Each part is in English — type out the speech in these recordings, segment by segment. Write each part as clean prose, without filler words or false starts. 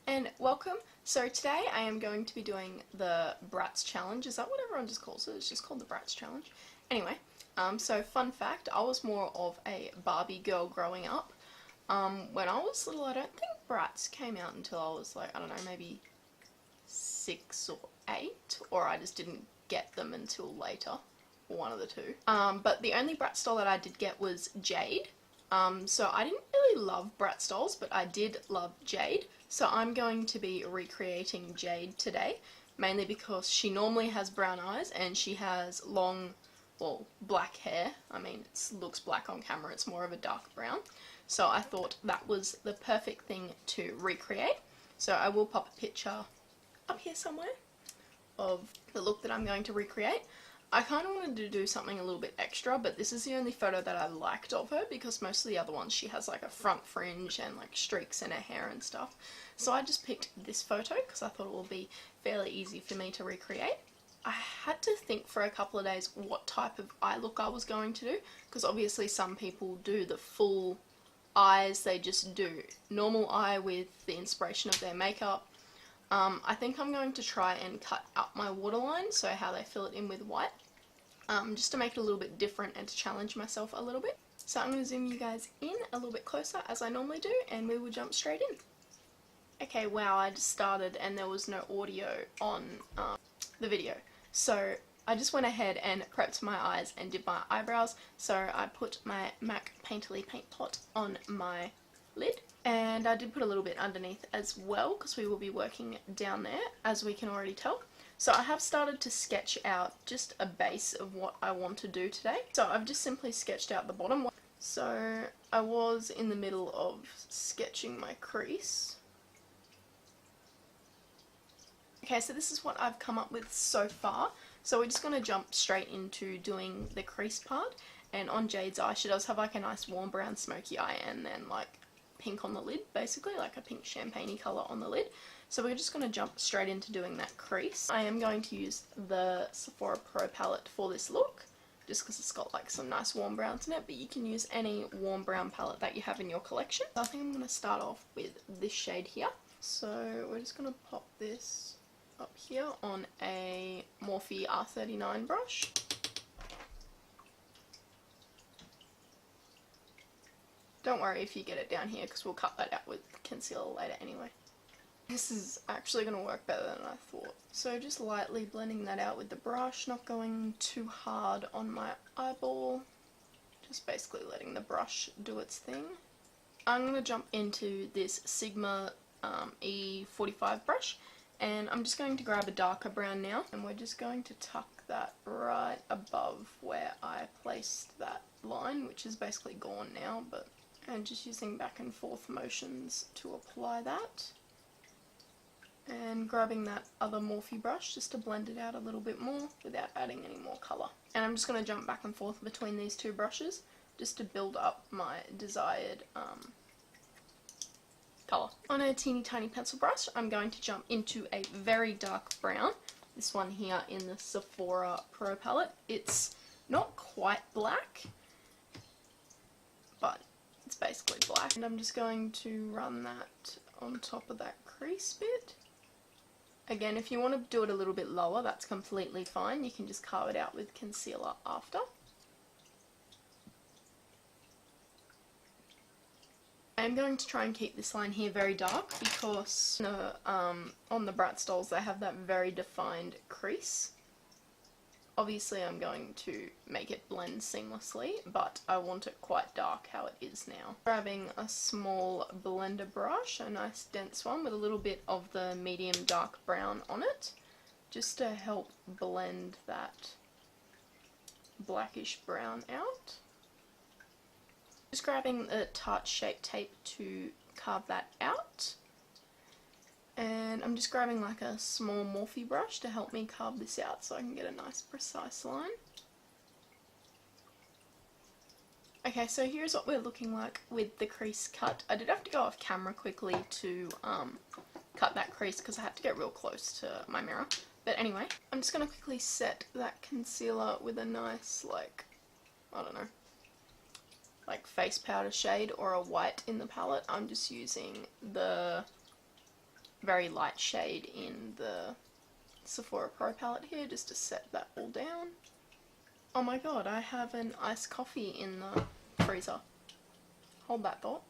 and welcome. So today I am going to be doing the bratz challenge. Is that what everyone just calls it? It's just called the bratz challenge. Anyway, so fun fact, I was more of a Barbie girl growing up. When I was little, I don't think bratz came out until I was like, I don't know, maybe 6 or 8, or I just didn't get them until later, or one of the two. But the only bratz doll that I did get was Jade. So I didn't really love bratz dolls, but I did love Jade. So I'm going to be recreating Jade today, mainly because she normally has brown eyes and she has long, well, black hair. I mean, it looks black on camera, it's more of a dark brown. So I thought that was the perfect thing to recreate. So I will pop a picture up here somewhere of the look that I'm going to recreate. I kind of wanted to do something a little bit extra, but this is the only photo that I liked of her because most of the other ones she has like a front fringe and like streaks in her hair and stuff. So I just picked this photo because I thought it would be fairly easy for me to recreate. I had to think for a couple of days what type of eye look I was going to do, because obviously some people do the full eyes, they just do normal eye with the inspiration of their makeup. I think I'm going to try and cut up my waterline, so how they fill it in with white, just to make it a little bit different and to challenge myself a little bit. So I'm going to zoom you guys in a little bit closer as I normally do, and we will jump straight in. Okay, wow, I just started and there was no audio on the video. So I just went ahead and prepped my eyes and did my eyebrows. So I put my MAC Painterly Paint Pot on my lid. And I did put a little bit underneath as well because we will be working down there, as we can already tell. So I have started to sketch out just a base of what I want to do today. So I've just simply sketched out the bottom. So I was in the middle of sketching my crease. Okay, so this is what I've come up with so far. So we're just going to jump straight into doing the crease part. And on Jade's eye, she does have like a nice warm brown smoky eye and then like pink on the lid, basically like a pink champagne-y colour on the lid. So we're just going to jump straight into doing that crease. I am going to use the Sephora Pro palette for this look, just because it's got like some nice warm browns in it, but you can use any warm brown palette that you have in your collection. So I think I'm going to start off with this shade here. So we're just going to pop this up here on a Morphe R39 brush. Don't worry if you get it down here because we'll cut that out with concealer later anyway. This is actually going to work better than I thought. So just lightly blending that out with the brush, not going too hard on my eyeball. Just basically letting the brush do its thing. I'm going to jump into this Sigma E45 brush. And I'm just going to grab a darker brown now, and we're just going to tuck that right above where I placed that line, which is basically gone now, but and just using back and forth motions to apply that. And grabbing that other Morphe brush just to blend it out a little bit more without adding any more colour. And I'm just going to jump back and forth between these two brushes just to build up my desired colour. On a teeny tiny pencil brush, I'm going to jump into a very dark brown. This one here in the Sephora Pro palette. It's not quite black, but it's basically black. And I'm just going to run that on top of that crease bit. Again, if you want to do it a little bit lower, that's completely fine. You can just carve it out with concealer after. I'm going to try and keep this line here very dark because on the bratz dolls they have that very defined crease. Obviously I'm going to make it blend seamlessly, but I want it quite dark how it is now. Grabbing a small blender brush, a nice dense one with a little bit of the medium dark brown on it, just to help blend that blackish brown out. Just grabbing the Tarte shape tape to carve that out. And I'm just grabbing like a small Morphe brush to help me carve this out so I can get a nice precise line. Okay, so here's what we're looking like with the crease cut. I did have to go off camera quickly to cut that crease because I had to get real close to my mirror. But anyway, I'm just going to quickly set that concealer with a nice, like, I don't know, like face powder shade or a white in the palette. I'm just using the very light shade in the Sephora Pro palette here just to set that all down. Oh my god, I have an iced coffee in the freezer. Hold that thought.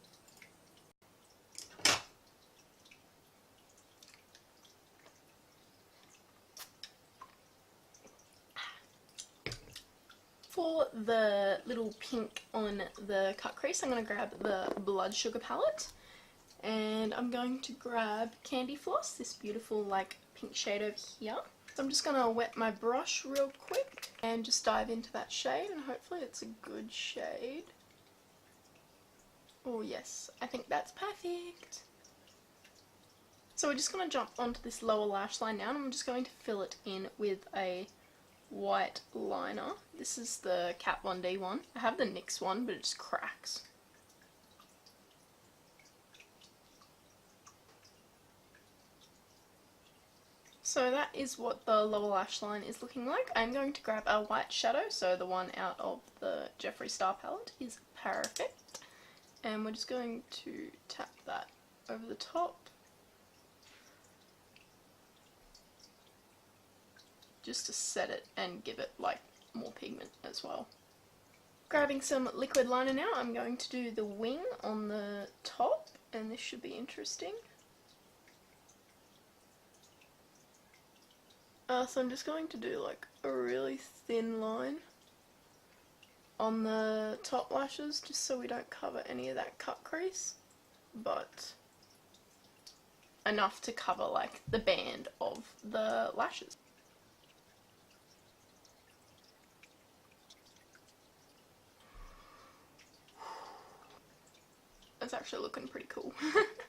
For the little pink on the cut crease, I'm going to grab the Blood Sugar palette. And I'm going to grab Candy Floss, this beautiful like pink shade over here. So I'm just going to wet my brush real quick and just dive into that shade, and hopefully it's a good shade. Oh yes, I think that's perfect. So we're just going to jump onto this lower lash line now, and I'm just going to fill it in with a white liner. This is the Kat Von D one. I have the NYX one, but it just cracks. So that is what the lower lash line is looking like. I'm going to grab a white shadow, so the one out of the Jeffree Star palette is perfect. And we're just going to tap that over the top. Just to set it and give it like more pigment as well. Grabbing some liquid liner now, I'm going to do the wing on the top, and this should be interesting. So I'm just going to do like a really thin line on the top lashes just so we don't cover any of that cut crease, but enough to cover like the band of the lashes. It's actually looking pretty cool.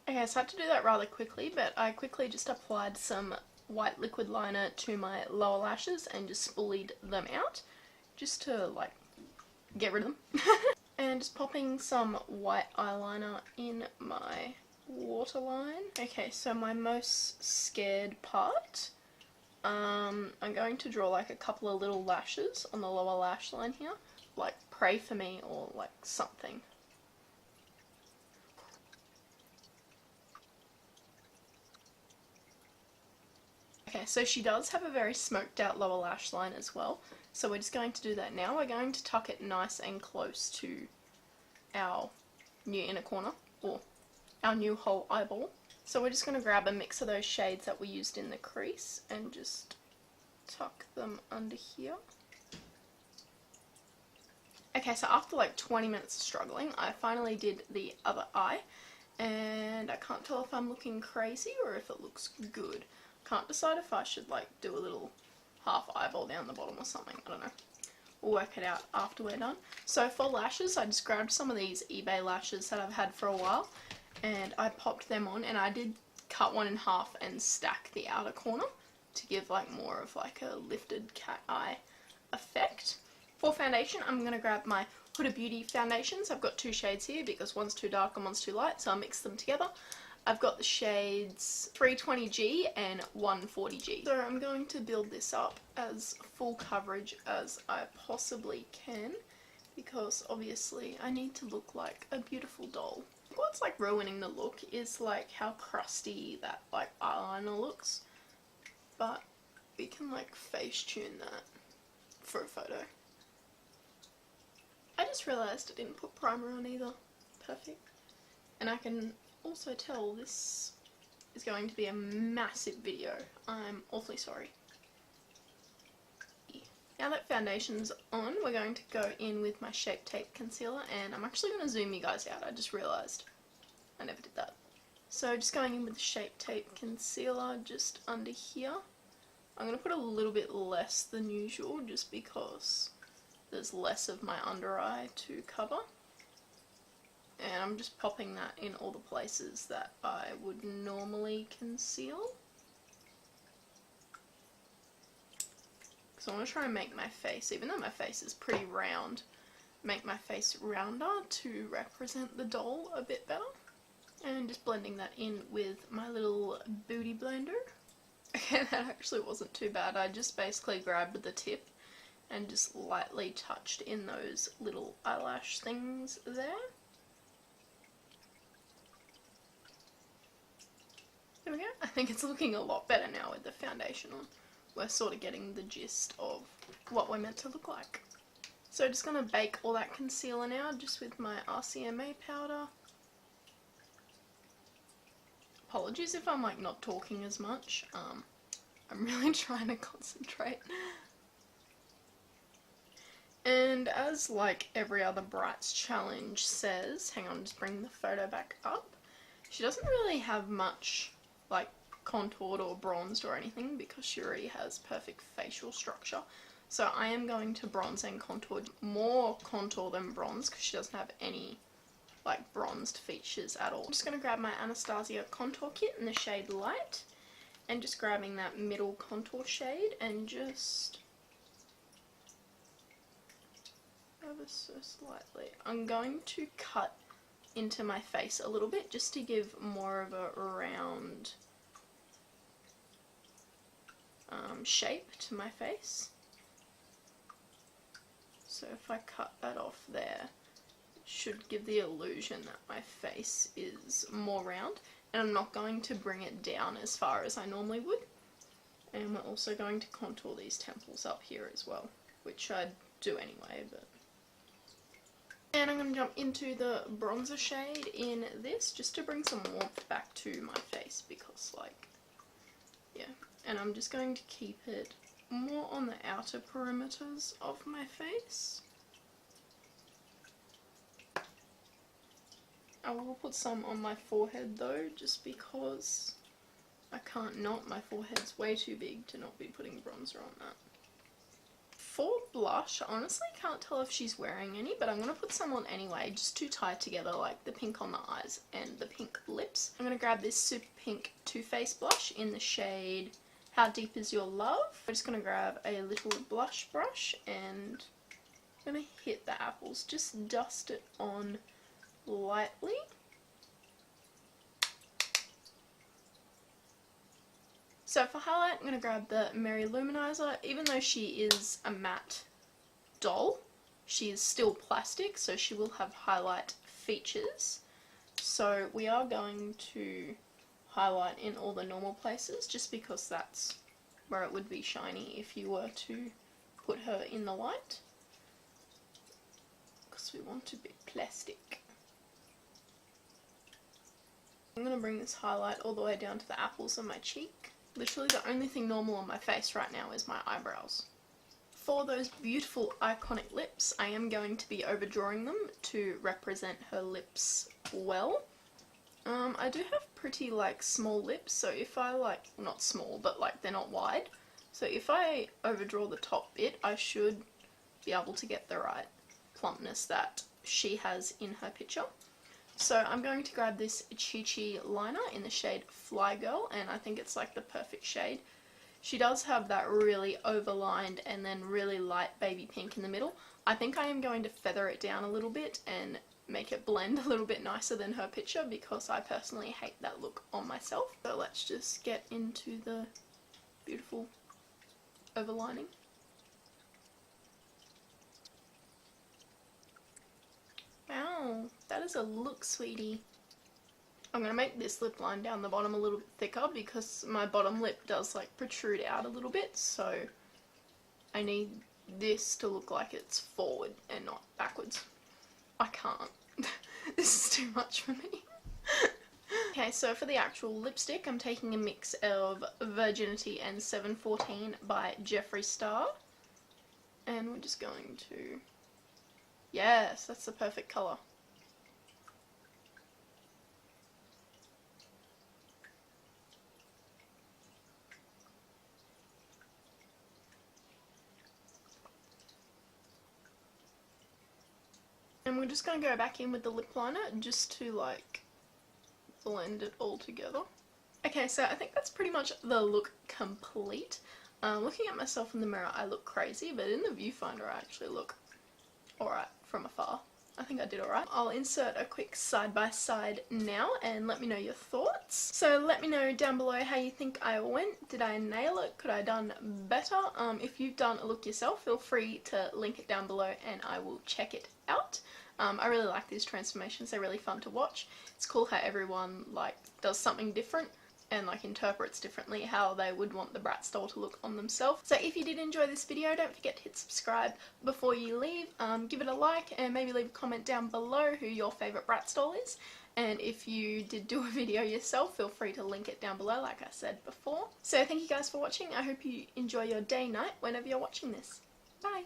Okay, so I had to do that rather quickly, but I quickly just applied some white liquid liner to my lower lashes and just spoolied them out just to like get rid of them. And just popping some white eyeliner in my waterline. Okay, so my most scared part, I'm going to draw like a couple of little lashes on the lower lash line here, like pray for me or like something. Okay, so she does have a very smoked out lower lash line as well, so we're just going to do that now. We're going to tuck it nice and close to our new inner corner, or our new whole eyeball. So we're just going to grab a mix of those shades that we used in the crease and just tuck them under here. Okay, so after like 20 minutes of struggling, I finally did the other eye, and I can't tell if I'm looking crazy or if it looks good. Can't decide if I should like do a little half eyeball down the bottom or something, I don't know. We'll work it out after we're done. So for lashes, I just grabbed some of these eBay lashes that I've had for a while and I popped them on, and I did cut one in half and stack the outer corner to give like more of like a lifted cat eye effect. For foundation, I'm going to grab my Huda Beauty foundations. I've got two shades here because one's too dark and one's too light, so I'll mix them together. I've got the shades 320G and 140G. So I'm going to build this up as full coverage as I possibly can, because obviously I need to look like a beautiful doll. What's like ruining the look is like how crusty that like eyeliner looks, but we can like face tune that for a photo. I just realised I didn't put primer on either. Perfect. And I can also tell this is going to be a massive video. I'm awfully sorry. Now that foundation's on, we're going to go in with my Shape Tape concealer, and I'm actually going to zoom you guys out. I just realised I never did that. So just going in with the Shape Tape concealer just under here. I'm going to put a little bit less than usual just because there's less of my under eye to cover. And I'm just popping that in all the places that I would normally conceal. So I want to try and make my face, even though my face is pretty round, make my face rounder to represent the doll a bit better. And just blending that in with my little booty blender. Okay, that actually wasn't too bad. I just basically grabbed the tip and just lightly touched in those little eyelash things there. There we go. think it's looking a lot better now with the foundation on. We're sort of getting the gist of what we're meant to look like. So just going to bake all that concealer now just with my RCMA powder. Apologies if I'm like not talking as much. I'm really trying to concentrate. And as like every other Bratz challenge says, hang on, just bring the photo back up. She doesn't really have much like contoured or bronzed or anything because she already has perfect facial structure. So I am going to bronze and contour, more contour than bronze because she doesn't have any like bronzed features at all. I'm just going to grab my Anastasia contour kit in the shade Light and just grabbing that middle contour shade and just ever so slightly. I'm going to cut into my face a little bit just to give more of a round shape to my face. So if I cut that off there, it should give the illusion that my face is more round, and I'm not going to bring it down as far as I normally would. And we're also going to contour these temples up here as well, which I do anyway, but... And I'm going to jump into the bronzer shade in this just to bring some warmth back to my face because like, yeah. And I'm just going to keep it more on the outer perimeters of my face. I will put some on my forehead though, just because I can't not. My forehead's way too big to not be putting bronzer on that. For blush, I honestly can't tell if she's wearing any, but I'm going to put some on anyway, just to tie together like the pink on the eyes and the pink lips. I'm going to grab this super pink Too Faced blush in the shade How Deep Is Your Love. I'm just going to grab a little blush brush and I'm going to hit the apples, just dust it on lightly. So for highlight, I'm going to grab the Mary Luminizer. Even though she is a matte doll, she is still plastic, so she will have highlight features. So we are going to highlight in all the normal places, just because that's where it would be shiny if you were to put her in the light. Because we want to be plastic. I'm going to bring this highlight all the way down to the apples of my cheek. Literally the only thing normal on my face right now is my eyebrows. For those beautiful iconic lips, I am going to be overdrawing them to represent her lips well. I do have pretty like small lips, so if I like, not small, but like they're not wide. So if I overdraw the top bit, I should be able to get the right plumpness that she has in her picture. So I'm going to grab this Jaycee liner in the shade Fly Girl, and I think it's like the perfect shade. She does have that really overlined and then really light baby pink in the middle. I think I am going to feather it down a little bit and make it blend a little bit nicer than her picture because I personally hate that look on myself. So let's just get into the beautiful overlining. Wow, that is a look, sweetie. I'm going to make this lip line down the bottom a little bit thicker because my bottom lip does like protrude out a little bit, so I need this to look like it's forward and not backwards. I can't. This is too much for me. Okay, so for the actual lipstick, I'm taking a mix of Virginity and 714 by Jeffree Star. And we're just going to... Yes, that's the perfect colour. And we're just going to go back in with the lip liner just to like blend it all together. Okay, so I think that's pretty much the look complete. Looking at myself in the mirror, I look crazy, but in the viewfinder I actually look alright from afar. I think I did alright. I'll insert a quick side-by-side now and let me know your thoughts. So let me know down below how you think I went. Did I nail it? Could I have done better? If you've done a look yourself, feel free to link it down below and I will check it out. I really like these transformations. They're really fun to watch. It's cool how everyone like does something different. and like interprets differently how they would want the Bratz doll to look on themselves. So if you did enjoy this video, don't forget to hit subscribe before you leave. Give it a like and maybe leave a comment down below who your favourite Bratz doll is. And if you did do a video yourself, feel free to link it down below like I said before. So thank you guys for watching. I hope you enjoy your day, night, whenever you're watching this. Bye!